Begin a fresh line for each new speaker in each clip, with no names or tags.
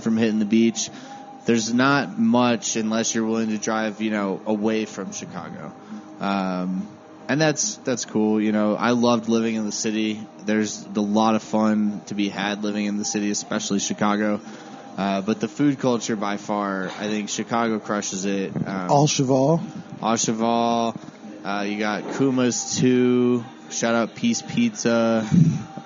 from hitting the beach. There's not much unless you're willing to drive, away from Chicago. And that's cool. I loved living in the city. There's a lot of fun to be had living in the city, especially Chicago. But the food culture, by far, I think Chicago crushes it.
Au Cheval.
You got Kuma's too. Shout out Peace Pizza.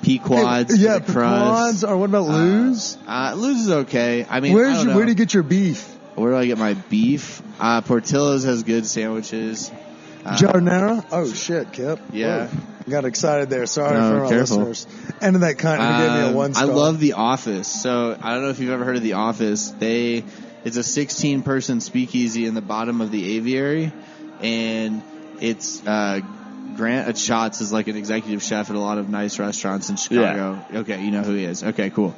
Pequods.
Hey,
for the crust.
Or what about Lou's?
Lou's is okay. I mean,
where do you get your beef?
Where do I get my beef? Portillo's has good sandwiches.
Jardinera? Oh, shit, Kip.
Yeah.
Whoa. Got excited there. Sorry for our
careful.
listeners. And that kind of gave me a 1 star.
I love The Office. So I don't know if you've ever heard of The Office. It's a 16-person speakeasy in the bottom of the aviary, and it's Grant Schatz is like an executive chef at a lot of nice restaurants in Chicago. Yeah. Okay, you know who he is. Okay, cool.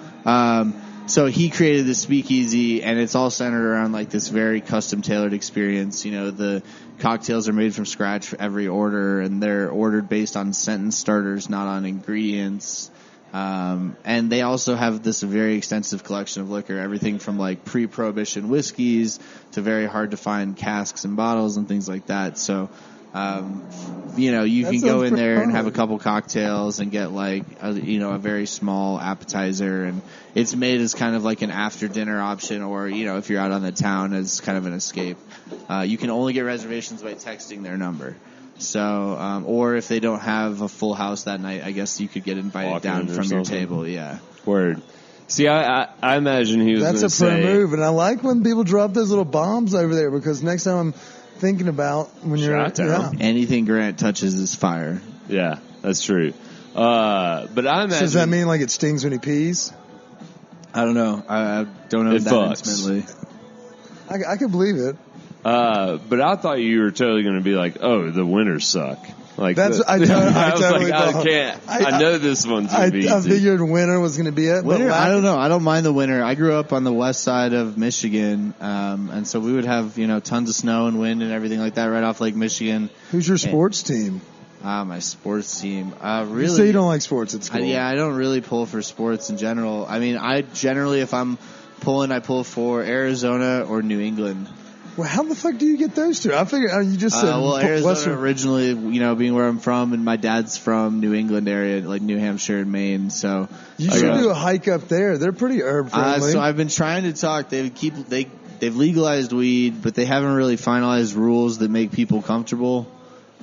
So he created this speakeasy, and it's all centered around like this very custom-tailored experience. The cocktails are made from scratch for every order, and they're ordered based on sentence starters, not on ingredients. And they also have this very extensive collection of liquor, everything from like pre-prohibition whiskeys to very hard-to-find casks and bottles and things like that. So you can go in there and have a couple cocktails and get like a very small appetizer, and it's made as kind of like an after dinner option, or if you're out on the town, as kind of an escape. You can only get reservations by texting their number. So, or if they don't have a full house that night, I guess you could get invited down from your table. Yeah.
Word. See, I imagine he was.
That's a pro move, and I like when people drop those little bombs over there, because next time I'm thinking about when you're
anything Grant touches is fire.
Yeah, that's true. But I imagine. So
does that mean like it stings when he pees?
I don't know. I don't know that intimately.
I can believe it.
But I thought you were totally going to be like, "Oh, the winters suck." Like
that's
I
totally
I can't. I know this one's going to be easy.
I figured winter was going to be it.
Winter, I don't know. I don't mind the winter. I grew up on the west side of Michigan, and so we would have tons of snow and wind and everything like that right off Lake Michigan.
Who's your sports team?
My sports team. Really?
You say you don't like sports at school.
I don't really pull for sports in general. I mean, I generally, if I'm pulling, I pull for Arizona or New England.
Well, how the fuck do you get those two? I figure you just said
Arizona originally, being where I'm from, and my dad's from New England area, like New Hampshire and Maine. So
you should do a hike up there. They're pretty herb friendly.
So I've been trying to talk. They've legalized weed, but they haven't really finalized rules that make people comfortable.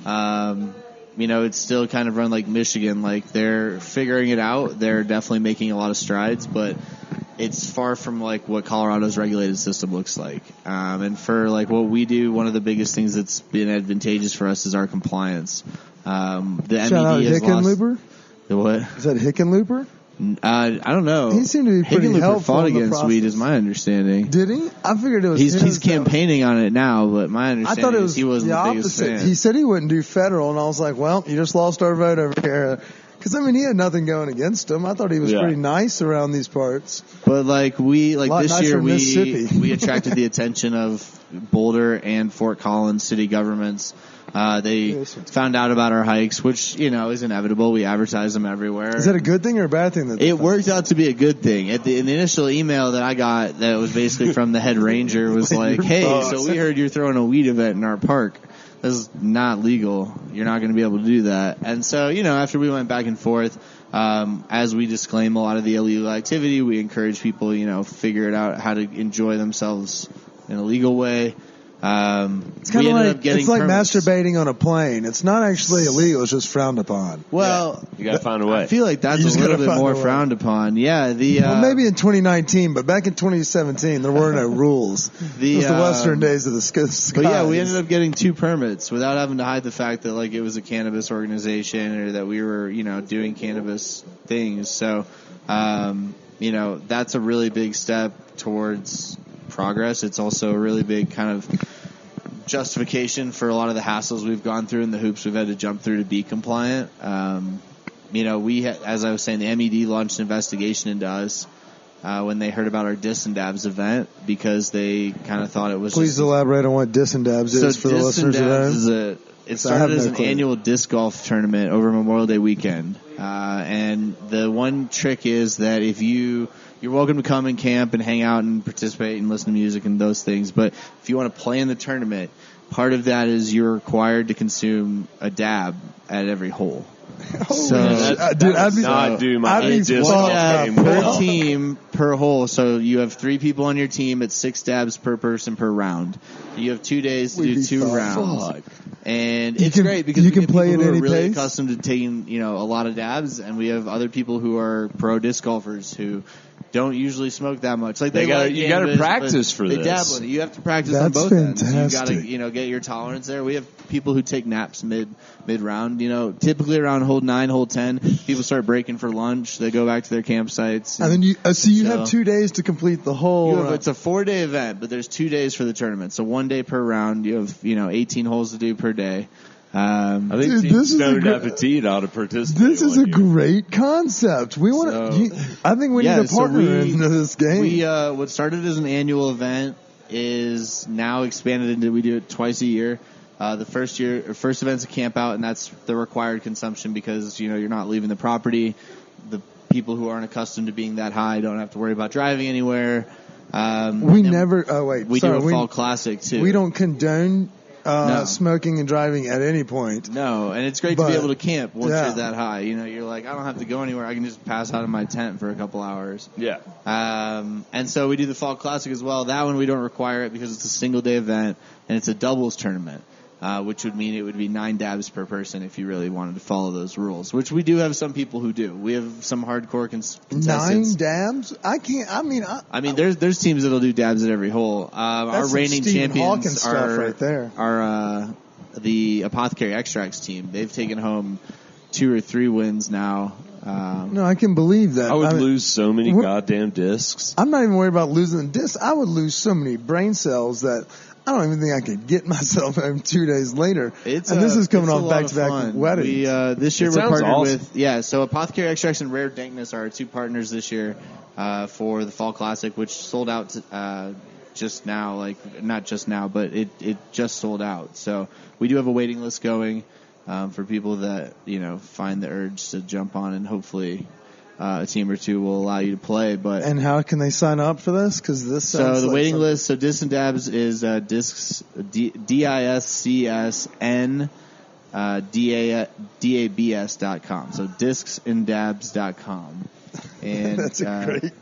It's still kind of run like Michigan. Like they're figuring it out. They're definitely making a lot of strides, but it's far from like what Colorado's regulated system looks like. And for like what we do, one of the biggest things that's been advantageous for us is our compliance. The MED has lost. The what?
Is that Hickenlooper?
I don't know.
He seemed to be pretty helpful.
Fought against weed, is my understanding.
Did he? I figured it was.
He's campaigning on it now, but my understanding
I thought it was
he wasn't
the
biggest
opposite.
fan.
He said he wouldn't do federal, and I was like, well, you just lost our vote over here. Because, he had nothing going against him. I thought he was pretty nice around these parts.
But, this year we attracted the attention of Boulder and Fort Collins city governments. They found out about our hikes, which, is inevitable. We advertise them everywhere.
Is that a good thing or a bad thing?
It worked out to be a good thing. In the initial email that I got that was basically from the head ranger was like, hey, so we heard you're throwing a weed event in our park. This is not legal. You're not going to be able to do that. And so, after we went back and forth, as we disclaim a lot of the illegal activity, we encourage people, figure it out how to enjoy themselves in a legal way.
It's kind of like masturbating on a plane. It's not actually illegal. It's just frowned upon.
Well,
you got to find a way.
I feel like that's a little bit more frowned upon. Yeah.
Maybe in 2019, but back in 2017, there were no rules. It was the Western days of the skies.
But yeah, we ended up getting 2 permits without having to hide the fact that it was a cannabis organization or that we were doing cannabis things. So that's a really big step towards progress. It's also a really big kind of justification for a lot of the hassles we've gone through and the hoops we've had to jump through to be compliant. As I was saying, the MED launched an investigation into us when they heard about our Diss and Dabs event because they kind of thought it was.
Please elaborate on what Diss and Dabs is for the listeners at home.
It started as an annual disc golf tournament over Memorial Day weekend. And the one trick is that if you you're welcome to come and camp and hang out and participate and listen to music and those things. But if you want to play in the tournament, part of that is you're required to consume a dab at every hole. So
I'd do my
dab per team per hole. So you have 3 people on your team at 6 dabs per person per round. You have 2 days to do 2 rounds. And it's great because
you can play at
any
any
really
pace.
accustomed to taking, a lot of dabs, and we have other people who are pro disc golfers who don't usually smoke that much. Like
you got to practice for
they
this.
Dabble in it. You have to practice
That's
on both ends.
fantastic.
You got to get your tolerance there. We have people who take naps mid round. Typically around hole 9, hole 10, people start breaking for lunch. They go back to their campsites.
And then you have 2 days to complete the whole.
It's a 4-day event, but there's 2 days for the tournament. So 1 day per round. You have 18 holes to do per day.
I think
this is
Appetit ought to participate.
This is a great concept. We want to. I think we need a partner into this game.
What started as an annual event is now expanded into we do it twice a year. The first event's a camp out, and that's the required consumption because you're not leaving the property. The people who aren't accustomed to being that high don't have to worry about driving anywhere.
We never. Oh wait,
we do a fall classic too.
We don't condone.
No.
Smoking and driving at any point.
No, and it's great to be able to camp once you're that high. You're like, I don't have to go anywhere. I can just pass out of my tent for a couple hours.
Yeah.
And so we do the Fall Classic as well. That one we don't require it because it's a single-day event, and it's a doubles tournament, which would mean it would be 9 dabs per person if you really wanted to follow those rules, which we do have some people who do. We have some hardcore contestants.
9 dabs? I can't. I mean,
there's teams that'll do dabs at every hole. Our reigning champions are the Apothecary Extracts team. They've taken home 2 or 3 wins now.
No, I can believe that.
I would lose so many goddamn discs.
I'm not even worried about losing the discs. I would lose so many brain cells that I don't even think I could get myself home 2 days later. This is coming off back-to-back weddings.
This year we're partnered with, so Apothecary Extracts and Rare Dankness are our 2 partners this year for the Fall Classic, which sold out just now, not just now, but it just sold out. So we do have a waiting list going for people that, find the urge to jump on, and hopefully a team or 2 will allow you to play.
And how can they sign up for this? Because this sounds
waiting list. So Discs and Dabs is discs DISCSN DABS.com. So discsanddabs.com. And
that's great.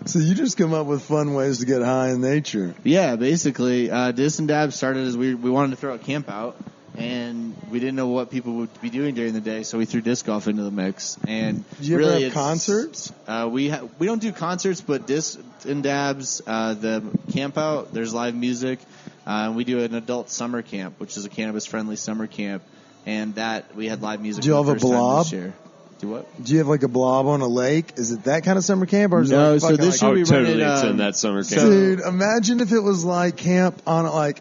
So you just come up with fun ways to get high in nature.
Yeah, basically, Discs and Dabs started as we wanted to throw a camp out. And we didn't know what people would be doing during the day, so we threw disc golf into the mix. And
do you ever have concerts?
We don't do concerts, but Disc and Dabs, the camp out, there's live music. We do an adult summer camp, which is a cannabis-friendly summer camp, and that we had live music.
Do you have a blob?
This year. Do what?
Do you have a blob on a lake? Is it that kind of summer camp, or is
no?
It
so this year we
totally
rented,
in that summer camp.
Dude, imagine if it was like camp on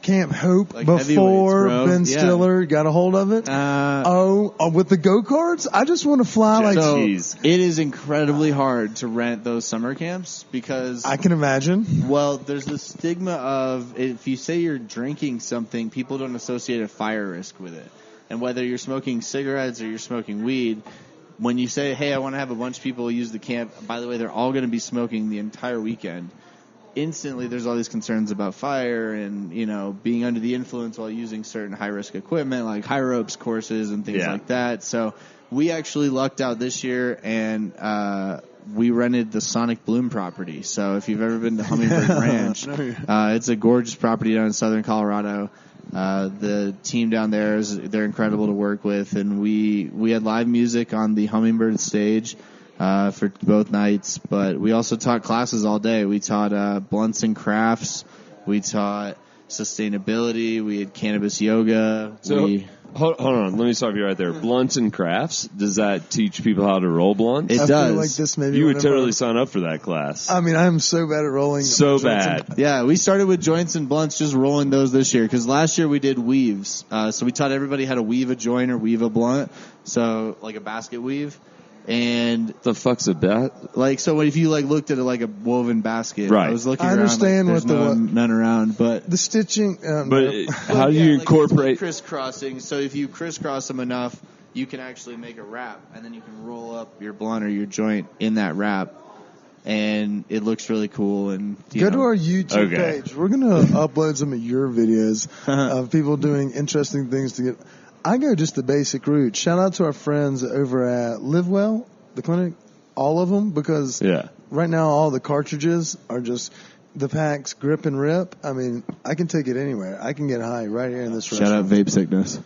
Camp Hope before Ben Stiller got a hold of it. With the go-karts? I just want to fly
it is incredibly hard to rent those summer camps because
I can imagine.
Well, there's the stigma of if you say you're drinking something, people don't associate a fire risk with it. And whether you're smoking cigarettes or you're smoking weed, when you say, hey, I want to have a bunch of people use the camp, by the way, they're all going to be smoking the entire weekend. Instantly there's all these concerns about fire and, being under the influence while using certain high-risk equipment like high ropes courses and things like that. So we actually lucked out this year and we rented the Sonic Bloom property. So if you've ever been to Hummingbird Ranch, it's a gorgeous property down in southern Colorado. The team down there, they're incredible to work with, and we had live music on the Hummingbird stage for both nights, but we also taught classes all day. We taught blunts and crafts. We taught sustainability. We had cannabis yoga.
Hold on. Let me stop you right there. Blunts and crafts. Does that teach people how to roll blunts?
It does.
Feel like this maybe
you would totally sign up for that class.
I am so bad at rolling.
So bad.
Yeah, we started with joints and blunts, just rolling those this year, because last year we did weaves. So we taught everybody how to weave a joint or weave a blunt. So like a basket weave. And
the fuck's a bat?
So if you looked at it like a woven basket,
right?
I was looking
I
around.
Understand
there's
what
none around, but
the stitching.
How do you incorporate
crisscrossing? So if you crisscross them enough, you can actually make a wrap, and then you can roll up your blunt or your joint in that wrap. and it looks really cool. And
go to our YouTube page. We're gonna upload some of your videos of people doing interesting things to get. I go just the basic route. Shout out to our friends over at Live Well, the clinic, all of them, because right now all the cartridges are just the packs grip and rip. I mean, I can take it anywhere. I can get high right here in this restaurant.
Shout out Vape Sickness.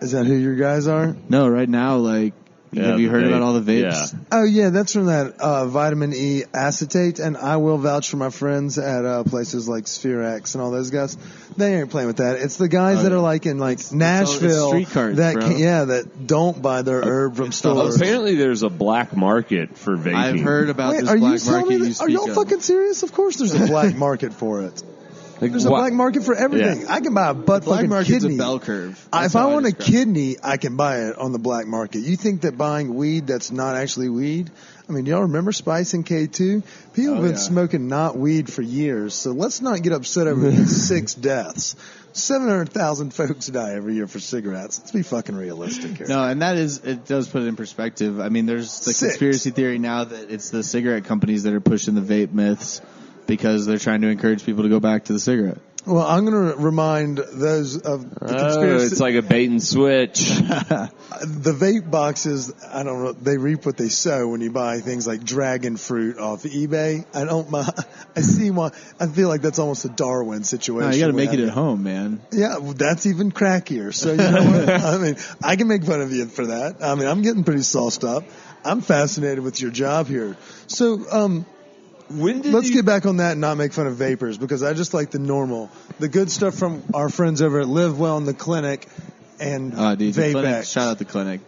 Is that who your guys are?
No, right now, like, have you heard about all the vapes?
Yeah. Oh, yeah, that's from that vitamin E acetate, and I will vouch for my friends at places like Sphere X and all those guys. They ain't playing with that. It's the guys that are like in Nashville
street cards,
that don't buy their herb from stores.
Apparently there's a black market for vaping.
I've heard about this black market you speak
Are y'all fucking serious? Of course there's a black market for it. There's a black market for everything. Yeah. I can buy a butt fucking kidney.
A bell curve.
If I want a kidney, I can buy it on the black market. You think that buying weed that's not actually weed? I mean, y'all remember Spice and K2? People have been smoking not weed for years, so let's not get upset over these 6 deaths. 700,000 folks die every year for cigarettes. Let's be fucking realistic here.
No, and it does put it in perspective. I mean, there's the conspiracy theory now that it's the cigarette companies that are pushing the vape myths, because they're trying to encourage people to go back to the cigarette.
Well, I'm going to remind those of the conspiracy.
It's like a bait and switch.
The vape boxes, I don't know, they reap what they sow when you buy things like dragon fruit off eBay. I see why. I feel like that's almost a Darwin situation.
No, you got to make it at home, man.
Yeah, well, that's even crackier. So, you know what? I mean, I can make fun of you for that. I mean, I'm getting pretty sauced up. I'm fascinated with your job here. So, let's get back on that and not make fun of vapors, because I just like the good stuff from our friends over at Live Well in the clinic and Vape.
Shout out the clinic.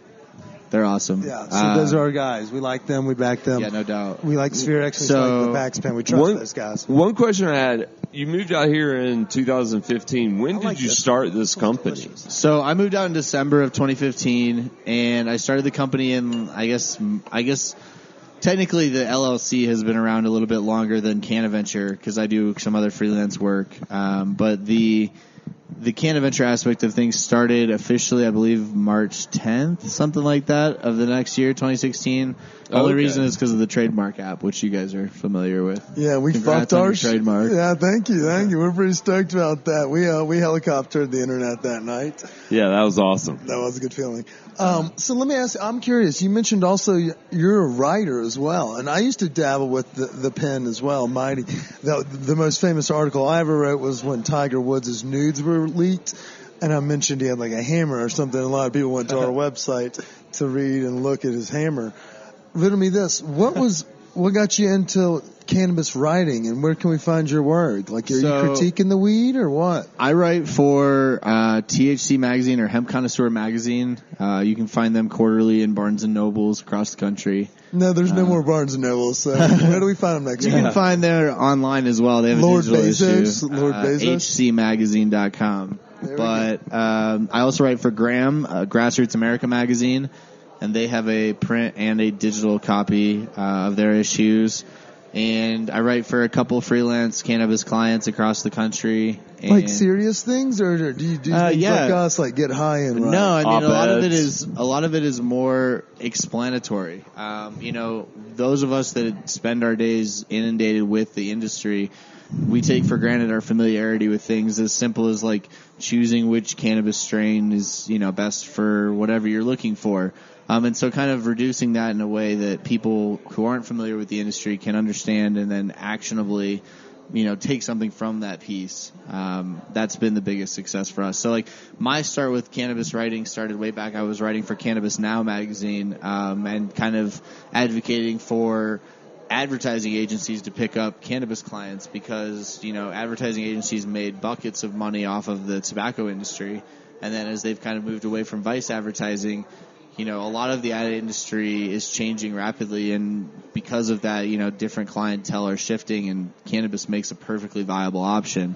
They're awesome.
Yeah, so those are our guys. We like them. We back them.
Yeah, no doubt.
We like Sphere X. We like the Pax Pen. We trust those guys.
One question I had, you moved out here in 2015. When did you start this company?
So I moved out in December of 2015, and I started the company in, I guess technically the LLC has been around a little bit longer than CannaVenture, because I do some other freelance work. But the CannaVenture aspect of things started officially, I believe, March 10th, something like that, of the next year, 2016. The only reason is because of the trademark app, which you guys are familiar with.
Yeah, we fucked our trademark. Yeah, thank you. We're pretty stoked about that. We helicoptered the internet that night.
Yeah, that was awesome.
That was a good feeling. So let me ask you, I'm curious, you mentioned also you're a writer as well, and I used to dabble with the pen as well. Mighty. The most famous article I ever wrote was when Tiger Woods' nudes were leaked, and I mentioned he had like a hammer or something. A lot of people went to our website to read and look at his hammer. Riddle me this. What got you into cannabis writing, and where can we find your work? Like, are you critiquing the weed or what?
I write for THC Magazine or Hemp Connoisseur Magazine. You can find them quarterly in Barnes & Nobles across the country.
No, there's no more Barnes & Nobles, so where do we find them next?
You can find them online as well. They have a digital issue.
Lord Bezos?
HCMagazine.com. But I also write for Graham, Grassroots America Magazine, and they have a print and a digital copy of their issues. And I write for a couple freelance cannabis clients across the country.
Like serious things, or do you do things like us, like get high and write?
No, I mean a lot of it is more explanatory. Those of us that spend our days inundated with the industry, we take for granted our familiarity with things as simple as like choosing which cannabis strain is best for whatever you're looking for. And so kind of reducing that in a way that people who aren't familiar with the industry can understand and then actionably, take something from that piece. That's been the biggest success for us. So like my start with cannabis writing started way back. I was writing for Cannabis Now magazine, and kind of advocating for advertising agencies to pick up cannabis clients because, advertising agencies made buckets of money off of the tobacco industry. And then as they've kind of moved away from vice advertising, a lot of the ad industry is changing rapidly, and because of that, different clientele are shifting, and cannabis makes a perfectly viable option.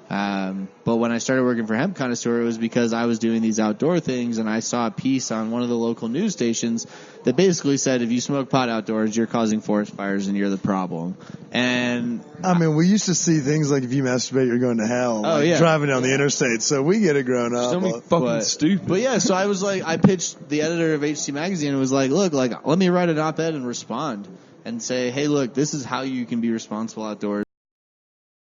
But when I started working for Hemp Connoisseur, it was because I was doing these outdoor things, and I saw a piece on one of the local news stations that basically said, if you smoke pot outdoors, you're causing forest fires and you're the problem. And
I mean, we used to see things like if you masturbate, you're going to hell. Driving down the interstate. So we get it grown up.
So fucking stupid.
But yeah, so I was like, I pitched the editor of HC Magazine and was like, look, let me write an op-ed and respond. and say, hey, look, this is how you can be responsible outdoors.